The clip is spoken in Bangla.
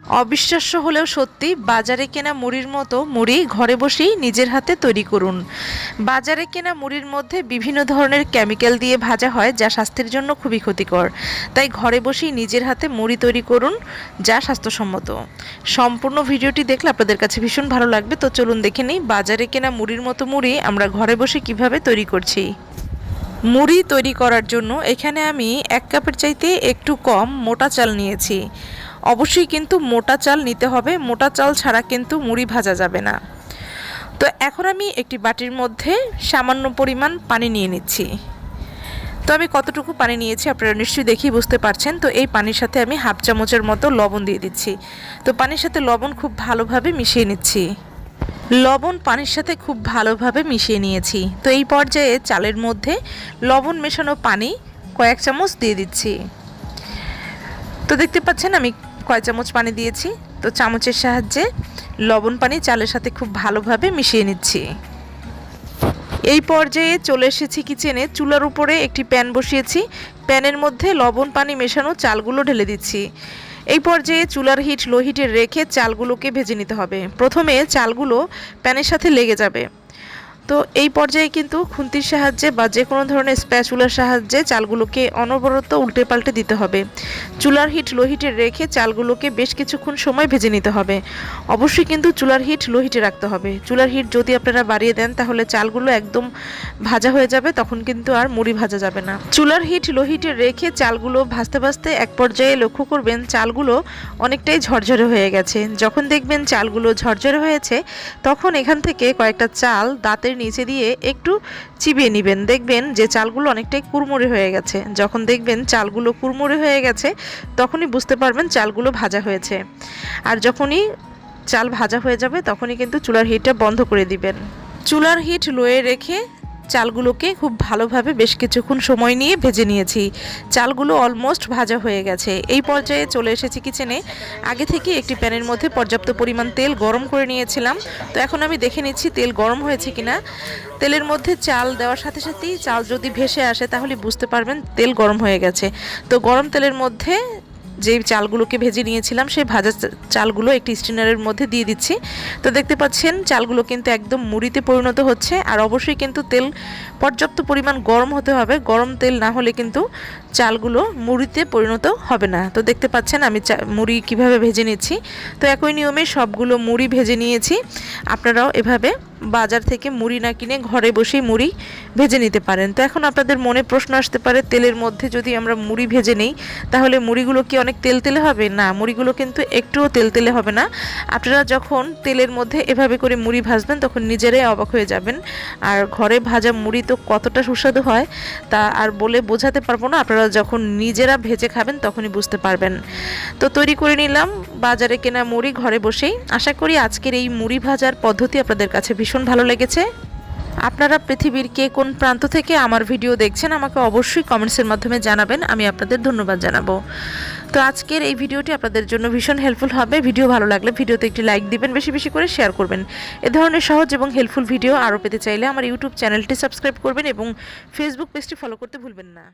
অবিশ্বাস্য হলেও সত্যি, বাজারে কেনা মুড়ির মতো মুড়ি ঘরে বসেই নিজের হাতে তৈরি করুন। বাজারে কেনা মুড়ির মধ্যে বিভিন্ন ধরনের কেমিক্যাল দিয়ে ভাজা হয়, যা স্বাস্থ্যের জন্য খুবই ক্ষতিকর। তাই ঘরে বসেই নিজের হাতে মুড়ি তৈরি করুন, যা স্বাস্থ্যসম্মত। সম্পূর্ণ ভিডিওটি দেখলে আপনাদের কাছে ভীষণ ভালো লাগবে। তো চলুন দেখে নিই বাজারে কেনা মুড়ির মতো মুড়ি আমরা ঘরে বসে কিভাবে তৈরি করছি। মুড়ি তৈরি করার জন্য এখানে আমি 1 কাপের চাইতে একটু কম মোটা চাল নিয়েছি। অবশ্যই কিন্তু মোটা চাল নিতে হবে, মোটা চাল ছাড়া কিন্তু মুড়ি ভাজা যাবে না। তো এখন আমি একটি বাটির মধ্যে সামান্য পরিমাণ পানি নিয়ে নিচ্ছি। তো আমি কতটুকু পানি নিয়েছি আপনারা নিশ্চয়ই দেখেই বুঝতে পারছেন। তো এই পানির সাথে আমি হাফ চামচের মতো লবণ দিয়ে দিচ্ছি। তো পানির সাথে লবণ খুব ভালোভাবে মিশিয়ে নিচ্ছি। লবণ পানির সাথে খুব ভালোভাবে মিশিয়ে নিয়েছি। তো এই পর্যায়ে চালের মধ্যে লবণ মেশানো পানি কয়েক চামচ দিয়ে দিচ্ছি। তো দেখতে পাচ্ছেন আমি কয় চামচ পানি দিয়েছি। তো চামচের সাহায্যে লবণ পানি চালের সাথে খুব ভালোভাবে মিশিয়ে নিচ্ছি। এই পর্যায়ে চলে এসেছি কিচেনে। চুলার উপরে একটি প্যান বসিয়েছি। প্যানের মধ্যে লবণ পানি মেশানো চালগুলো ঢেলে দিচ্ছি। এই পর্যায়ে চুলার হিট লো হিটে রেখে চালগুলোকে ভেজে নিতে হবে। প্রথমে চালগুলো প্যানের সাথে লেগে যাবে। তো এই পর্যায়ে কিন্তু খুন্তির সাহায্যে বা যে কোনো ধরনের স্প্যাচুলার সাহায্যে চালগুলোকে অনবরত উল্টে পাল্টে দিতে হবে। চুলার হিট লো হিটে রেখে চালগুলোকে বেশ কিছুক্ষণ সময় ভেজে নিতে হবে। অবশ্যই কিন্তু চুলার হিট লো হিটে রাখতে হবে। চুলার হিট যদি আপনারা বাড়িয়ে দেন তাহলে চালগুলো একদম ভাজা হয়ে যাবে, তখন কিন্তু আর মুড়ি ভাজা যাবে না। চুলার হিট লো হিটে রেখে চালগুলো ভাজতে ভাজতে এক পর্যায়ে লক্ষ্য করবেন চালগুলো অনেকটাই ঝরঝরে হয়ে গেছে। যখন দেখবেন চালগুলো ঝরঝরে হয়েছে, তখন এখান থেকে কয়েকটা চাল দাঁতের নিচে দিয়ে একটু চিবিয়ে নেবেন। দেখবেন যে চালগুলো অনেকটাই কুড়মুড়ে হয়ে গেছে। যখন দেখবেন চালগুলো কুড়মুড়ে হয়ে গেছে, তখনই বুঝতে পারবেন চালগুলো ভাজা হয়েছে। আর যখনই চাল ভাজা হয়ে যাবে, তখনই কিন্তু চুলার হিটটা বন্ধ করে দিবেন। চুলার হিট লোয়ে রেখে চালগুলোকে খুব ভালোভাবে বেশ কিছুক্ষণ সময় নিয়ে ভেজে নিয়েছি। চালগুলো অলমোস্ট ভাজা হয়ে গেছে। এই পর্যায়ে চলে এসেছি কিচেনে। আগে থেকে একটি প্যানের মধ্যে পর্যাপ্ত পরিমাণ তেল গরম করে নিয়েছিলাম। তো এখন আমি দেখে নিচ্ছি তেল গরম হয়েছে কিনা। তেলের মধ্যে চাল দেওয়ার সাথে সাথেই চাল যদি ভেসে আসে তাহলে বুঝতে পারবেন তেল গরম হয়ে গেছে। তো গরম তেলের মধ্যে যে চালগুলোকে ভেজে নিয়েছিলাম সেই ভাজা চালগুলো একটি স্ট্রেনারের মধ্যে দিয়ে দিচ্ছি। তো দেখতে পাচ্ছেন চালগুলো কিন্তু একদম মুড়িতে পরিণত হচ্ছে। আর অবশ্যই কিন্তু তেল পর্যাপ্ত পরিমাণ গরম হতে হবে। গরম তেল না হলে কিন্তু চালগুলো মুড়িতে পরিণত হবে না। তো দেখতে পাচ্ছেন আমি মুড়ি কিভাবে ভেজে নিচ্ছি। তো একই নিয়মে সবগুলো মুড়ি ভেজে নিয়েছি। আপনারাও এভাবে বাজার থেকে মুড়ি না কিনে ঘরে বসেই মুড়ি ভেজে নিতে পারেন। তো এখন আপনাদের মনে প্রশ্ন আসতে পারে, তেলের মধ্যে যদি আমরা মুড়ি ভেজে নেই তাহলে মুড়িগুলো কি অনেক তেলতেলে হবে? না, মুড়িগুলো কিন্তু একটুও তেলতেলে হবে না। আপনারা যখন তেলের মধ্যে এভাবে করে মুড়ি ভাজবেন তখন নিজেরাই অবাক হয়ে যাবেন। আর ঘরে ভাজা মুড়ি তো কতটা সুস্বাদু হয় তা আর বলে বোঝাতে পারবো না। আপনারা যখন নিজেরা ভেজে খাবেন তখনই বুঝতে পারবেন। তো তৈরি করে নিলাম বাজারে কেনা মুড়ি ঘরে বসেই। আশা করি আজকের এই মুড়ি ভাজার পদ্ধতি আপনাদের কাছে ভীষণ ভালো লেগেছে। আপনারা পৃথিবীর কে কোন প্রান্ত থেকে আমার ভিডিও দেখছেন আমাকে অবশ্যই কমেন্টসের মাধ্যমে জানাবেন। আমি আপনাদের ধন্যবাদ জানাবো। তো আজকের এই ভিডিওটি আপনাদের জন্য ভীষণ হেল্পফুল হবে। ভিডিও ভালো লাগলে ভিডিওতে একটি লাইক দিবেন, বেশি বেশি করে শেয়ার করবেন। এ ধরনের সহজ এবং হেল্পফুল ভিডিও আরও পেতে চাইলে আমার ইউটিউব চ্যানেলটি সাবস্ক্রাইব করবেন এবং ফেসবুক পেজটি ফলো করতে ভুলবেন না।